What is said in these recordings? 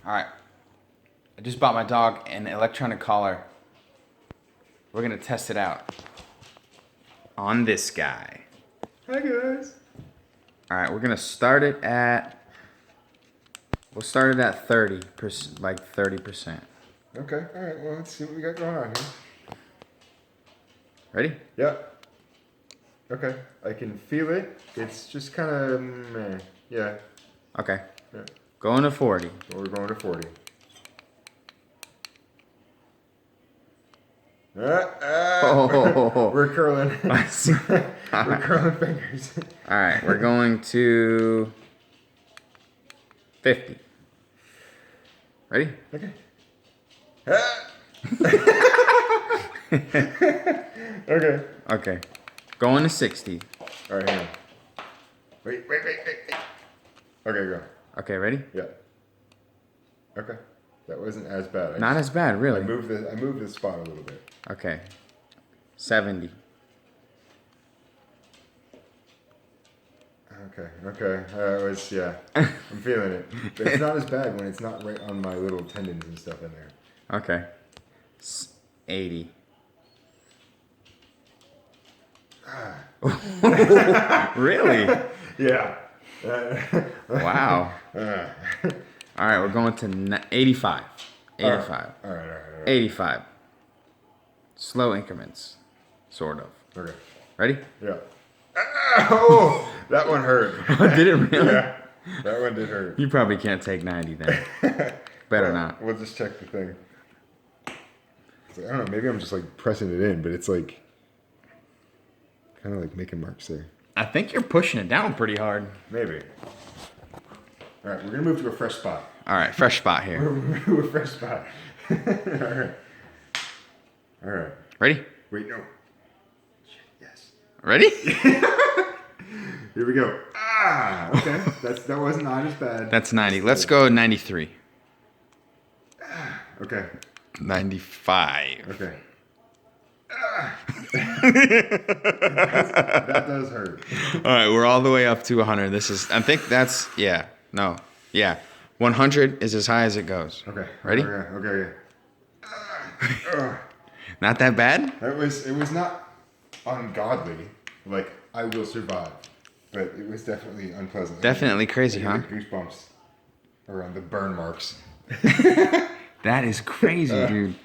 All right. I just bought my dog an electronic collar. We're gonna test it out on this guy. Hi guys. All right, we're gonna start it at. We'll start it at 30%, like 30%. Okay. All right. Well, let's see what we got going on here. Ready? Yeah. Okay. I can feel it. It's just kind of meh. Yeah. Okay. Yeah. Going to 40. So we're going to 40. Oh. We're curling. I see. We're curling fingers. All right, we're going to 50. Ready? Okay. Okay. Okay. Going to 60. All right, hang on. Wait. Okay, go. Okay, ready? Yeah. Okay. That wasn't as bad. Not as bad, I really. moved the spot a little bit. Okay. 70. Okay. That was, yeah. I'm feeling it. But it's not as bad when it's not right on my little tendons and stuff in there. Okay. 80. Really? Yeah. Wow. All right, we're going to 85. 85. All right. 85. Slow increments, sort of. Okay. Ready? Yeah. Oh, that one hurt. Did it really? Yeah. That one did hurt. You probably can't take 90 then. Better not. We'll just check the thing. It's like, I don't know. Maybe I'm just like pressing it in, but it's like kind of like making marks there. I think you're pushing it down pretty hard. Maybe. All right, we're gonna move to a fresh spot. All right, fresh spot here. We're moving to a fresh spot. All right. Ready? Wait, no. Shit, yes. Ready? Here we go. Okay. That wasn't not as bad. That's 90. Let's go 93. Okay. 95. Okay. That does hurt. All right, we're all the way up to 100. I think that's, yeah, no, yeah. 100 is as high as it goes. Okay. Ready? Okay. Not that bad? It was not ungodly. Like, I will survive. But it was definitely unpleasant. Definitely crazy, huh? Goosebumps around the burn marks. That is crazy, dude.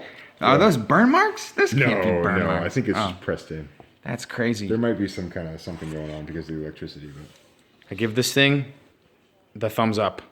Are those burn marks? This can't be burn marks. I think it's just pressed in. That's crazy. There might be some kind of something going on because of the electricity, but I give this thing the thumbs up.